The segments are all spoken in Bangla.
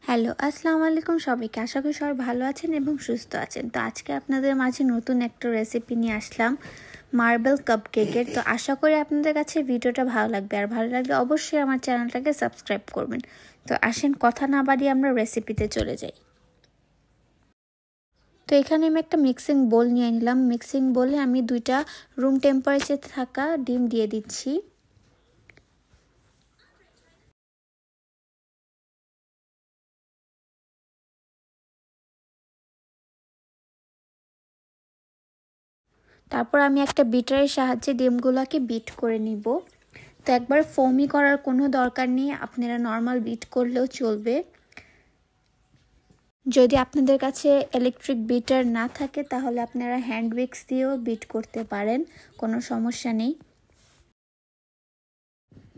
হ্যালো, আসসালামু আলাইকুম সবাইকে। আশা করি সবাই ভালো আছেন এবং সুস্থ আছেন। তো আজকে আপনাদের মাঝে নতুন একটা রেসিপি নিয়ে আসলাম, মার্বেল কাপকেকের। তো আশা করি আপনাদের কাছে ভিডিওটা ভালো লাগবে, আর ভালো লাগলে অবশ্যই আমার চ্যানেলটাকে সাবস্ক্রাইব করবেন। তো আসেন কথা না বাড়িয়ে আমরা রেসিপিতে চলে যাই। তো এখানে আমি একটা মিক্সিং বোল নিয়ে নিলাম। মিক্সিং বোলে আমি 2টা রুম টেম্পারেচারে থাকা ডিম দিয়ে দিচ্ছি। তারপর আমি একটা বিটারের সাহায্যে ডিমগুলোকে বিট করে নিব। তো একবার ফোমি করার কোনো দরকার নেই, আপনারা নর্মাল বিট করলেও চলবে। যদি আপনাদের কাছে ইলেকট্রিক বিটার না থাকে তাহলে আপনারা হ্যান্ড উইক্স দিয়েও বিট করতে পারেন, কোনো সমস্যা নেই।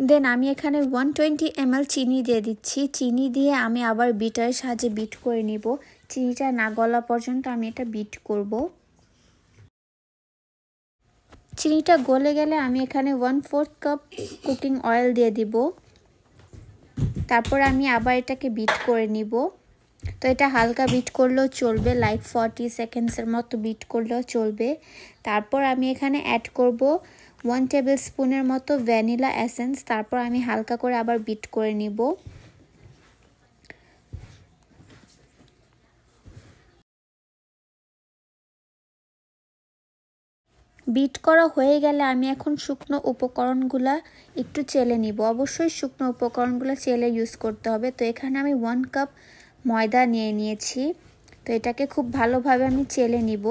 দেন আমি এখানে 120 ml চিনি দিয়ে দিচ্ছি। চিনি দিয়ে আমি আবার বিটারের সাহায্যে বিট করে নিব। চিনিটা না গলা পর্যন্ত আমি এটা বিট করব। চিনিটা গলে গেলে আমি এখানে 1/4 কাপ কুকিং অয়েল দিয়ে দিব। তারপর আমি আবার এটাকে বিট করে নিব। তো এটা হালকা বিট করলেও চলবে, লাইক 40 সেকেন্ডসের মতো বিট করলেও চলবে। তারপর আমি এখানে অ্যাড করব 1 টেবিল স্পুনের মতো ভ্যানিলা এসেন্স। তারপর আমি হালকা করে আবার বিট করে নিব। বিট করা হয়ে গেলে আমি এখন শুকনো উপকরণগুলো একটু চেলে নিব। অবশ্যই শুকনো উপকরণগুলো চেলে ইউজ করতে হবে। তো এখানে আমি 1 কাপ ময়দা নিয়ে নিয়েছি। তো এটাকে খুব ভালোভাবে আমি চেলে নিব।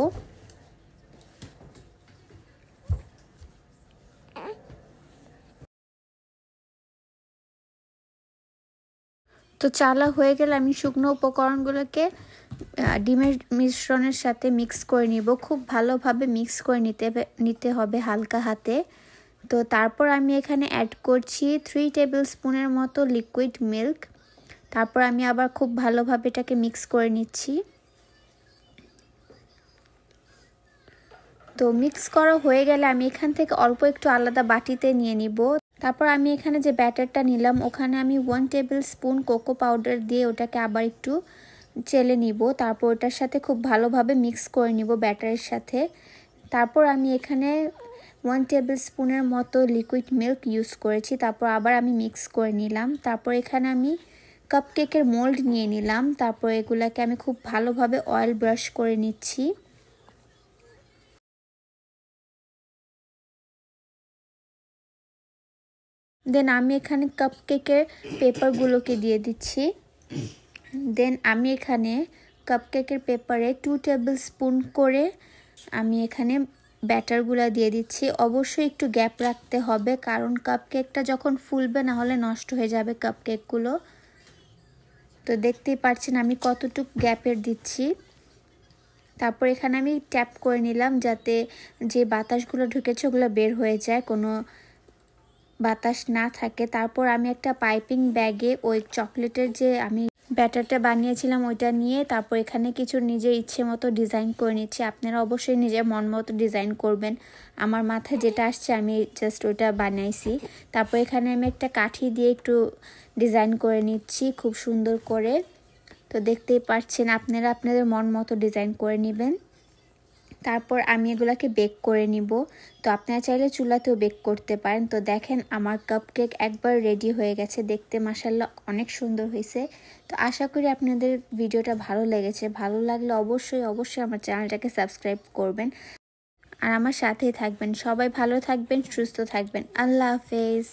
তো চালা হয়ে গেলে আমি শুকনো উপকরণগুলোকে ডিমের মিশ্রণের সাথে মিক্স করে নিব। খুব ভালোভাবে মিক্স করে নিতে হবে হালকা হাতে। তো তারপর আমি এখানে অ্যাড করছি 3 টেবিল স্পুনের মতো লিকুইড মিল্ক। তারপর আমি আবার খুব ভালোভাবে এটাকে মিক্স করে নিচ্ছি। তো মিক্স করা হয়ে গেলে আমি এখান থেকে অল্প একটু আলাদা বাটিতে নিয়ে নিব। তারপর আমি এখানে যে ব্যাটারটা নিলাম ওখানে আমি 1 টেবিল স্পুন কোকো পাউডার দিয়ে ওটাকে আবার একটু চেলে নিব। তারপর ওটার সাথে খুব ভালোভাবে মিক্স করে নিব ব্যাটারের সাথে। তারপর আমি এখানে 1 টেবিল স্পুনের মতো লিকুইড মিল্ক ইউজ করেছি। তারপর আবার আমি মিক্স করে নিলাম। তারপর এখানে আমি কাপকেকের মোল্ড নিয়ে নিলাম। তারপর এগুলাকে আমি খুব ভালোভাবে অয়েল ব্রাশ করে নিচ্ছি। দেন আমি এখানে কাপকেকের পেপারগুলোকে দিয়ে দিচ্ছি। দেন আমি এখানে কাপকেকের পেপারে 2 টেবিল স্পুন করে আমি এখানে ব্যাটারগুলো দিয়ে দিচ্ছি। অবশ্যই একটু গ্যাপ রাখতে হবে, কারণ কাপকেকটা যখন ফুলবে না হলে নষ্ট হয়ে যাবে কাপকেকগুলো। তো দেখতেই পাচ্ছেন আমি কতটুকু গ্যাপের দিচ্ছি। তারপর এখানে আমি ট্যাপ করে নিলাম যাতে যে বাতাসগুলো ঢুকেছে ওগুলো বের হয়ে যায়, কোনো বাতাস না থাকে। তারপর আমি একটা পাইপিং ব্যাগে ওই চকলেটের যে আমি ব্যাটারটা বানিয়েছিলাম ওইটা নিয়ে তারপর এখানে কিছু নিজের ইচ্ছে মতো ডিজাইন করে নিচ্ছি। আপনারা অবশ্যই নিজের মন মতো ডিজাইন করবেন। আমার মাথায় যেটা আসছে আমি জাস্ট ওইটা বানাইছি। তারপর এখানে আমি একটা কাঠি দিয়ে একটু ডিজাইন করে নিচ্ছি খুব সুন্দর করে। তো দেখতেই পাচ্ছেন আপনারা আপনাদের মন মতো ডিজাইন করে নেবেন। তারপর আমি এগুলাকে বেক করে নিব। তো আপনারা চাইলে চুলাতেও বেক করতে পারেন। তো দেখেন আমার কাপকেক একবার রেডি হয়ে গেছে, দেখতে মাশাআল্লাহ অনেক সুন্দর হয়েছে। তো আশা করি আপনাদের ভিডিওটা ভালো লেগেছে। ভালো লাগলে অবশ্যই আমার চ্যানেলটাকে সাবস্ক্রাইব করবেন আর আমার সাথেই থাকবেন। সবাই ভালো থাকবেন, সুস্থ থাকবেন। আল্লাহ হাফেজ।